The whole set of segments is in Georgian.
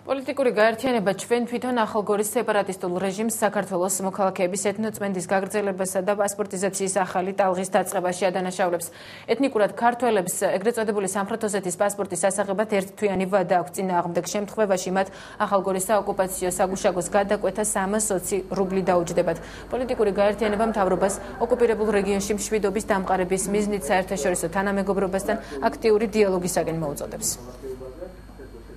პოლიტიკური გაერთიანება ჩვენ თვითონ ახალგორის სეპარატისტულ რეჟიმს საქართველოს მოქალაქეების ეთნოწმენდის გაგრძელებასა და პასპორტიზაციის ახალი ტალღის დაწყებაში ადანაშაულებს. ეთნიკურად ქართველებს ეგრეთ წოდებული სამხრეთ ოსეთის პასპორტის ასაღებად ერთთვიანი ვადა აქვს. წინააღმდეგ შემთხვევაში მათ ახალგორის საოკუპაციო საგუშაგოს გადაკვეთა 320 რუბლი დაუჯდებათ. პოლიტიკური გაერთიანება მთავრობას ოკუპირებულ რეგიონში მშვიდობის დამყარების მიზნით საერთაშორისო თანამეგობრობასთან აქტიური დიალოგისაკენ მოუწოდებს.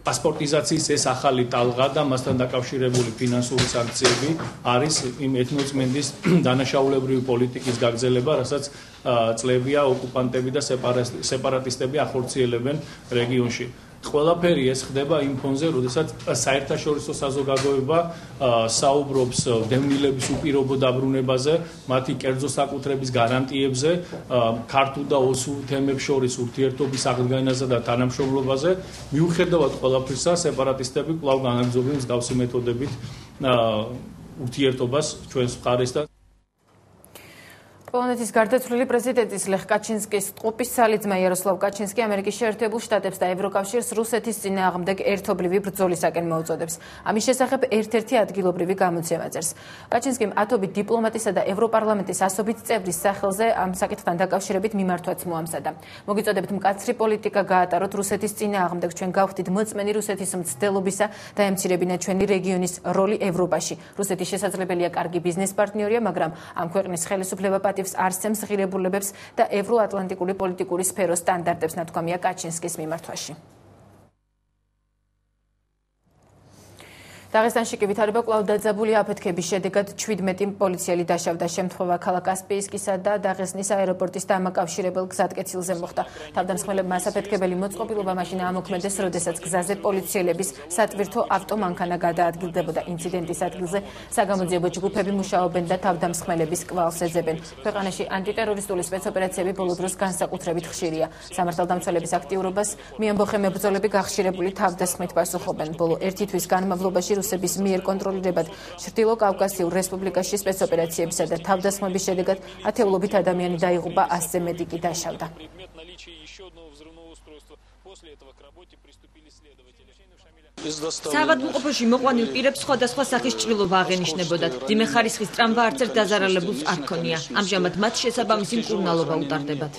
პასპორტიზაციის ეს ახალი ტალღა და მასთან დაკავშირებული ფინანსური სანქციები არის იმ ეთნოწმენდის დანაშაულებრივი პოლიტიკის გაგრძელება, რასაც წლებია ოკუპანტები და სეპარატისტები ახორციელებენ რეგიონში. ყველაფერი ეს ხდება იმ ფონზე, როდესაც საერთაშორისო საზოგადოება საუბრობს დევნილების უპირობო დაბრუნებაზე, მათი კერძო საკუთრების გარანტიებზე, ქართულ და ოსურ თემებს შორის ურთიერთობის აღდგენაზე და თანამშრომლობაზე. მიუხედავად ყველაფრისა, სეპარატისტები კვლავ განაგრძობენ მსგავსი მეთოდებით ურთიერთობას ჩვენს მხარესთან. პოლონეთის გარდაცვლილი პრეზიდენტის ლეხ კაჩინსკის ტყუპის სალიძმა იაროსლავ კაჩინსკი ამერიკის შეერთებულ შტატებს და ევროკავშირს რუსეთის წინააღმდეგ ერთობლივი ბრძოლისაკენ მოუწოდებს. ამის შესახებ ერთ-ერთი ადგილობრივი გამოცემა წერს. კაჩინსკიმ ათობით დიპლომატისა და ევროპარლამენტის ასობით წევრის სახელზე ამ საკითხთან დაკავშირებით მიმართვაც მოამზადა. მოგიწოდებთ მკაცრი პოლიტიკა გაატაროთ რუსეთის წინააღმდეგ, ჩვენ გავხდით მოწმენი რუსეთის მცდელობისა და ემცირებინა ჩვენი რეგიონის როლი ევროპაში. რუსეთი შესაძლებელია კარგი ბიზნეს პარტნიორია, მაგრამ ამ ქვეყნის ხელისუფლება არსებს ღირებულებებს და ევროატლანტიკური პოლიტიკური სფეროს სტანდარტებს, ნათქვამია კაჩინსკის მიმართვაში. დაღესტანში კი ვითარება კვლავ დაძაბული აფეთქების შედეგად 17 პოლიციელი დაშავდა. შემთხვევა ქალაქ კასპიისკისა და დაღესტნის აეროპორტის დამაკავშირებელ გზატკეცილზე მოხდა. თავდამსხმელებმა ასაფეთქებელი მოწყობილობა მაშინ ამოქმედეს, როდესაც გზაზე პოლიციელების სატვირთო ავტომანქანა გადაადგილდებოდა. ინციდენტის ადგილზე საგამოძიებო ჯგუფები მუშაობენ და თავდამსხმელების კვალს ეძებენ. ქვეყანაში ანტიტერორისტული სპეცოპერაციები ბოლო დროს განსაკუთრებით ხშირია. სამართალდამცველების აქტიურობას მიამბოხე მებრძოლები გახშირებული თავდასხმით პასუხობენ. ბოლო ერთი თვის განმავლობაში რუსების მიერ კონტროლირებად ჩრდილო კავკასიურ რესპუბლიკაში სპეცოპერაციებისა და თავდასხმების შედეგად ათეულობით ადამიანი დაიღუპა, 100-ზე მეტი კი დაშავდა. საავადმყოფოში მოყვანილ პირებს სხვადასხვა სახის ჭრილობა აღენიშნებოდათ. მძიმე ხარისხის ტრამვა არც ერთ დაზარალებულს არ ჰქონია. ამჟამად მათ შესაბამისი მკურნალობა უტარდებათ.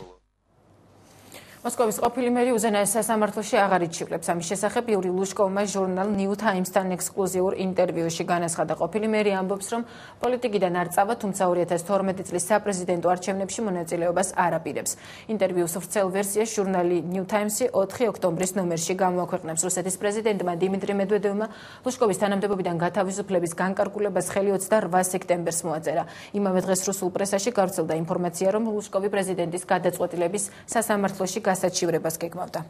მოსკოვის ყოფილი მერი უზენაეს სასამართლოში აღარ იჩივლებს. ამის შესახებ იური ლუშკოვმა ჟურნალ New Times-თან ექსკლუზიურ ინტერვიუში განაცხადა. ყოფილი მერი ამბობს, რომ პოლიტიკიდან არ წავა, თუმცა 2012 წლის საპრეზიდენტო არჩევნებში მონაწილეობას არ აპირებს. ინტერვიუს ვრცელ ვერსიას ჟურნალი New Times-ი 4 ოქტომბრის ნომერში გამოაქვეყნებს. რუსეთის პრეზიდენტმა დიმიტრი მედვედევმა ლუშკოვის თანამდებობიდან გათავისუფლების განკარგულებას ხელი 28 სექტემბერს მოაწერა. იმავე დღეს რუსულ პრესაში გავრცელდა ინფორმაცია, რომ ლუშკოვი პრეზიდენტის გადაწყვეტილების სასამართლოში გასაჩივრებას გეგმავდა.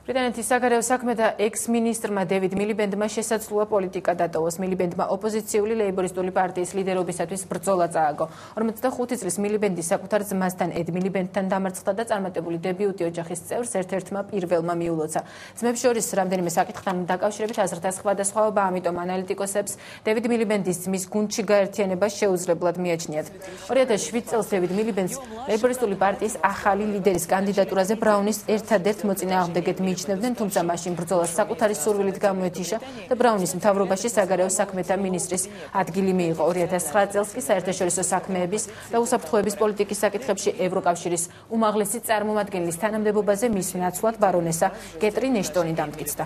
ბრიტანეთის საგარეო საქმეთა ექს-მინისტრმა დევიდ მილიბენდმა შესაძლოა პოლიტიკა დატოვოს. მილიბენდმა ოპოზიციული ლეიბორისტული პარტიის ლიდერობისათვის ბრძოლა წააგო. 45 წლის მილიბენდი საკუთარ ძმასთან ედ მილიბენდთან დამარცხდა და წარმატებული დებიუტი ოჯახის წევრს ერთ-ერთმა პირველმა მიულოცა. ძმებს შორის რამდენიმე საკითხთან დაკავშირებით აზრთა სხვადასხვაობა, ამიტომ ანალიტიკოსებს დევიდ მილიბენდის ძმის გუნდში გაერთიანება შეუძლებლად მიაჩნიათ. 2007 წელს დევიდ მილიბენდს ლეიბორისტული პარტიის ახალი ლიდერის კანდიდატურაზე ბრაუნის ერთადერთ მოწინააღმდეგედ ნიშნებდნენ, თუმცა მაშინ ბრძოლას საკუთარი სურვილით გამოეთიშა და ბრაუნის მთავრობაში საგარეო საქმეთა მინისტრის ადგილი მიიღო. 2009 წელს კი საერთაშორისო საქმეების და უსაფრთხოების პოლიტიკის საკითხებში ევროკავშირის უმაღლესი წარმომადგენლის თანამდებობაზე მის ნაცვლად ბარონესა კეტრინ ეშტონი დამტკიცდა.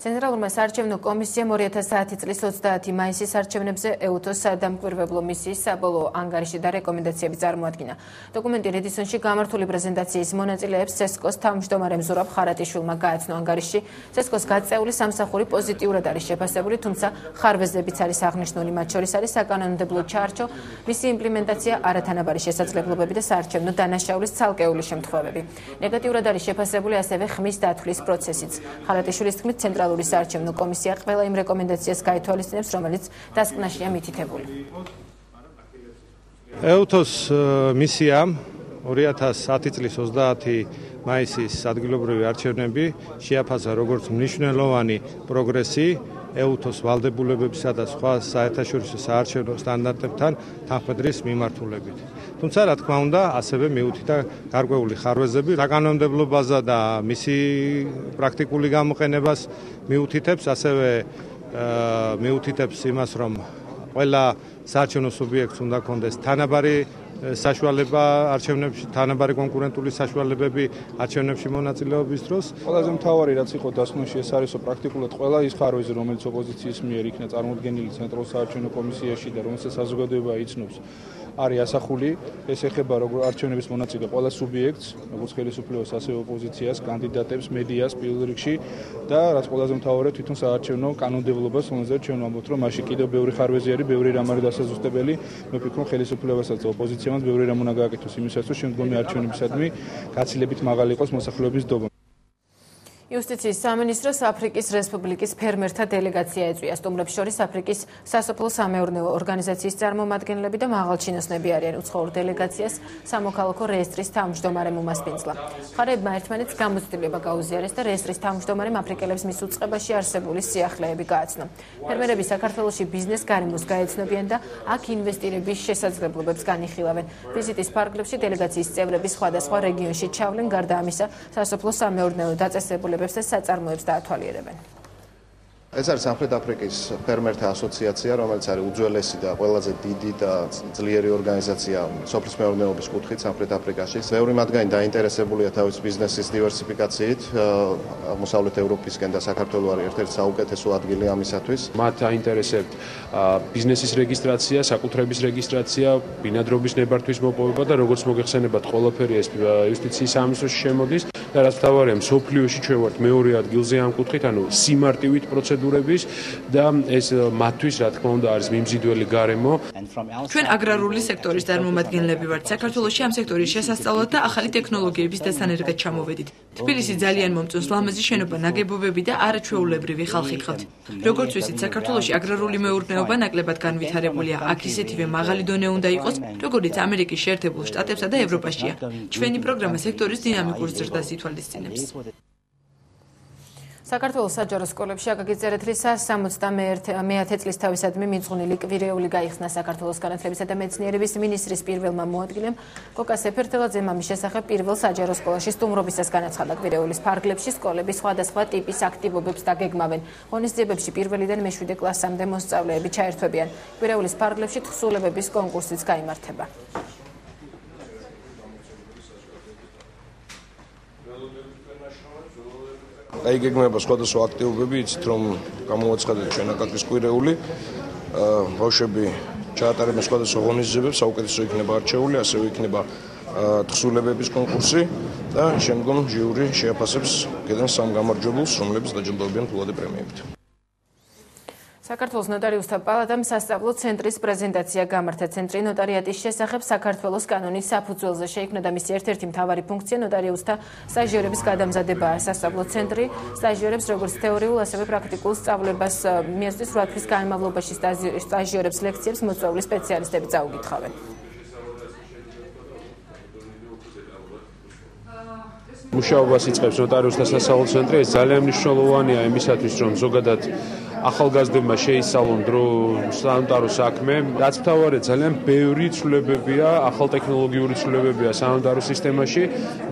ცენტრალურმა საარჩევნო კომისიამ 2010 წლის 30 მაისის არჩევნებზე ეუთოს სადამკვირვებლო მისიის საბოლოო ანგარიში და რეკომენდაციები წარმოადგინა. დოკუმენტი რედისონში გამართული პრეზენტაციის მონაწილეებს CSKO-ს თავმჯდომარე მზურაბ ხარატიშვილმა გააცნო. ანგარიში CSKO-ს გაწეული სამსახური პოზიტიურად არის შეფასებული, თუმცა ხარვეზებიც არის აღნიშნული. მათ შორის არის საკანონმდებლო ჩარჩო, მისი იმპლემენტაცია, არათანაბარი შესაძლებლობები და საარჩევნო დანაშაულის ცალკეული შემთხვევები. ნეგატიურად არის შეფასებული ასევე ხმის დათვლის პროცესიც. ხარატიშვილის თქმით, ცენტრალური საარჩევნო კომისია ყველა იმ რეკომენდაციას გაითვალისწინებს, რომელიც დასკვნაშია მითითებული. ეუთოს მისიამ 2010 წლის 30 მაისის ადგილობრივი არჩევნები შეაფასა როგორც მნიშვნელოვანი პროგრესი ეუთოს ვალდებულებებისა და სხვა საერთაშორისო საარჩევნო სტანდარტებთან თანხმედრის მიმართულებით. თუმცა რა თქმა უნდა, ასევე მიუთითა გარკვეული ხარვეზები საკანონმდებლობაზე და მისი პრაქტიკული გამოყენებას მიუთითებს, ასევე მიუთითებს იმას, რომ ყველა საარჩევნო სუბიექტს უნდა კონდეს თანაბარი საშუალება არჩევნებში, თანაბარი კონკურენტული საშუალებები არჩევნებში მონაწილეობის დროს. ყველაზე მთავარი რაც იყო დასკვნაში ეს არის პრაქტიკულად ყველა ის ხარვეზი, რომელიც ოპოზიციის მიერ იქნა წარმოდგენილი ცენტრალურ საარჩევნო კომისიაში და რომელსაც საზოგადოება იცნობს, არის ასახული. ეს ეხება როგორ არჩევნების მონაწილე ყველა სუბიექტს, როგორც ხელისუფლებას, ასევე ოპოზიციას, კანდიდატებს, მედიას პირველ რიგში და რაც ყველაზე მთავარია თვითონ საარჩევნო კანონმდებლობას, რომელზეც ჩვენ ვამბობთ, რომ მაშინ კიდევ ბევრი ხარვეზი არის, ბევრი რამ არის დასაზუსტებელი. მე ვფიქრობ, ხელისუფლებასაც და ოპოზიციამაც ბევრი რამ უნდა გააკეთოს იმისათვის, რომ შემდგომი არჩევნებისადმი გაცილებით მაღალი იყოს მოსახლეობის დობა. იუსტიციის სამინისტროს აფრიკის რესპუბლიკის ფერმერთა დელეგაცია ეწვია. სტუმრებს შორის აფრიკის სასოფლო-სამეურნეო ორგანიზაციის წარმომადგენლები და მაღალჩინოსნები არიან. უცხოურ დელეგაციას სამოქალაქო რეესტრის თავმჯდომარემ უმასპინძლა. მხარეებმა ერთმანეთს გამოცდილება გაუზიარეს და რეესტრის თავმჯდომარემ აფრიკელებს მის უწყებაში არსებული სიახლეები გააცნო. ფერმერები საქართველოში ბიზნეს გარემოს გაეცნობიან და აქ ინვესტირების შესაძლებლობებს განიხილავენ. ვიზიტის ფარგლებში დელეგაციის წევრები სხვადასხვა რეგიონში ჩავლენ, გარდა ამისა სასოფლო-სამეურნეო დაწესებულებებს და საწარმოებს დაათვალიერებენ. ეს არის სამხრეთ აფრიკის ფერმერთა ასოციაცია, რომელიც არის უძველესი და ყველაზე დიდი და ძლიერი ორგანიზაცია სოფლის მეურნეობის კუთხით სამხრეთ აფრიკაში. ბევრი მათგანი დაინტერესებულია თავის ბიზნესის დივერსიფიკაციით. აღმოსავლეთ ევროპისკენ და საქართველო არის ერთ-ერთი საუკეთესო ადგილი ამისათვის. მათ აინტერესებთ ბიზნესის რეგისტრაცია, საკუთრების რეგისტრაცია, ბინადრობის ნებართვის მოპოვება და როგორც მოგეხსენებათ, ყველაფერი ეს იუსტიციის სამინისტროში შემოდის და რაც მთავარია, მსოფლიოში ჩვენ ვართ მეორე ადგილზე ამ კუთხით, ანუ სიმარტივით პროცედურების და ეს მათთვის რა თქმა უნდა არის მიმზიდველი გარემო. ჩვენ აგრარული სექტორის წარმომადგენლები ვართ. საქართველოში ამ სექტორის შესასწავლად და ახალი ტექნოლოგიების დასანერგად ჩამოვედით. თბილისი ძალიან მომწონს, ლამაზი შენობა, ნაგებობები და არაჩვეულებრივი ხალხი გყავთ. როგორც ვიცით, საქართველოში აგრარული მეურნეობა ნაკლებად განვითარებულია. აქ ისეთივე მაღალი დონე უნდა იყოს, როგორც ამერიკის შეერთებულ შტატებსა და ევროპაშია. ჩვენი პროგრამა სექტორის დინამიკურ ზრდას ითვალისწინებს. საქართველოს საჯარო სკოლებში აკაკი წერეთლის 71 წლის თავისადმი მიძღვნილი კვირეული გაიხსნა საქართველოს განათლებისა და მეცნიერების მინისტრის პირველმა მოადგილემ კოკა სეფერთელაძემ ამის შესახებ პირველ საჯარო სკოლაში სტუმრობისას განაცხადა. კვირეულის ფარგლებში სკოლები სხვადასხვა ტიპის აქტივობებს დაგეგმავენ. ღონისძიებებში პირველიდან მე-7 კლასამდე მოსწავლეები ჩაერთვებიან. კვირეულის ფარგლებში თხზულებების კონკურსიც გაიმართება. აიგეგმება სხვადასხვა აქტივობები, იცით რომ გამოვაცხადეთ ჩვენ აკაკის კვირეული, ბავშვები ჩაატარებენ სხვადასხვა ღონისძიებებს, საუკეთესო იქნება არჩეული, ასევე იქნება თხზულებების კონკურსი და შემდგომ ჟიური შეაფასებს კიდევ 3 გამარჯვებულს, რომლებიც დაჯილდოვებიან ფულადი პრემიებით. საქართველოს ნოტარიუსთა პალატამ სასწავლო ცენტრის პრეზენტაცია გამართა. ცენტრი ნოტარიატის შესახებ საქართველოს კანონის საფუძველზე შეიქმნა და მისი ერთ-ერთი მთავარი ფუნქცია ნოტარიუსთა სტაჟიორების გადამზადებაა. სასწავლო ცენტრი სტაჟიორებს როგორც თეორიულ, ასევე პრაქტიკულ სწავლებას მიესწრის 8 თვის განმავლობაში სტაჟიორებს ლექციებს მოწვეული სპეციალისტები წაუგითხავენ. მუშაობას იწყებს ნოტარიუსთა სასწავლო ცენტრი. ეს ძალიან მნიშვნელოვანია იმისათვის, რომ ზოგადად ახალგაზრდებმა შეისწავლონ სანოტარო საქმე. რაც მთავარია, ძალიან ბევრი ცვლილებებია, ახალ ტექნოლოგიური ცვლილებებია სანოტარო სისტემაში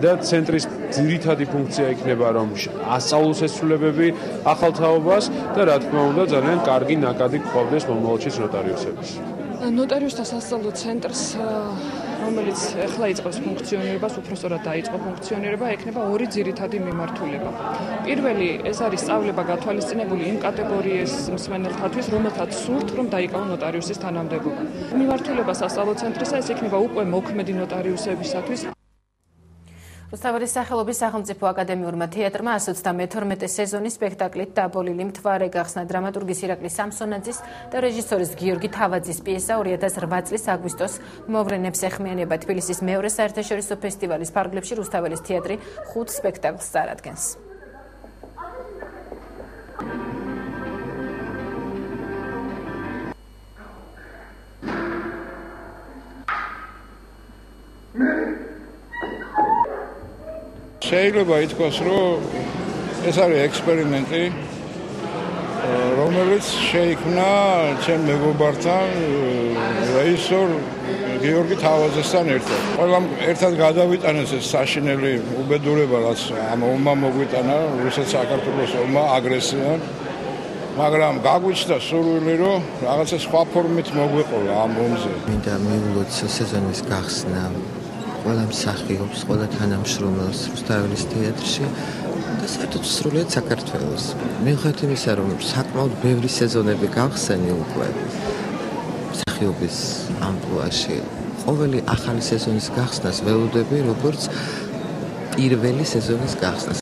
და ცენტრის ძირითადი ფუნქცია იქნება, რომ ასწავლოს ეს ცვლილებები ახალ თაობას და რა თქმა უნდა, ძალიან კარგი ნაკადი გყავდეს მომავალში ნოტარიუსების. ნოტარიუსთა სასწავლო ცენტრს რომელიც ახლა იწყებს ფუნქციონირებას, უბრალოდ დაიწყო ფუნქციონირება, ექნება ორი ძირითადი მიმართულება. პირველი, ეს არის სწავლება გათვალისწინებული იმ კატეგორიის მსმენელთათვის, რომელთაც სურთ, რომ დაიკავონ ნოტარიუსის თანამდებობა. მიმართულება სასწავლო ცენტრისა ეს იქნება უკვე მოქმედი ნოტარიუსებისათვის. რუსთაველის სახელობის სახელმწიფო აკადემიურმა თეატრმა 132 სეზონის სპექტაკლით დაბოლილი მთვარე გახსნა. დრამატურგის ირაკლი სამსონაძის და რეჟისორის გიორგი თავაძის პიესა 2008 წლის აგვისტოს მოვლენებს ეხმიანება. თბილისის მეორე საერთაშორისო ფესტივალის ფარგლებში რუსთაველის თეატრი 5 სპექტაკლს წარადგენს. შეიძლება ითქვას, რომ ეს არის ექსპერიმენტი, რომელიც შეიქმნა ჩემ მეგობართან რეჟისორ გიორგი თავაძესთან ერთად. ყველამ ერთად გადავიტანეს ეს საშინელი უბედურება, რაც ამ ომმა მოგვიტანა, რუსეთ-საქართველოს ომმა, აგრესიამ. მაგრამ გაგვიჩნდა სურვილი, რომ რაღაცა სხვა ფორმით მოგვეყოლა ამ ომზე. მინდა მიულოთ სეზონის გახსნა ყველა მსახიობს, ყველა თანამშრომელს რუსთაველის თეატრში და საერთოდ სრულიად საქართველოს. მიუხედავად იმისა, რომ საკმაოდ ბევრი სეზონები გავხსენი უკვე მსახიობის ამპლუაში, ყოველი ახალი სეზონის გახსნას ველოდები, როგორც პირველი სეზონის გახსნას.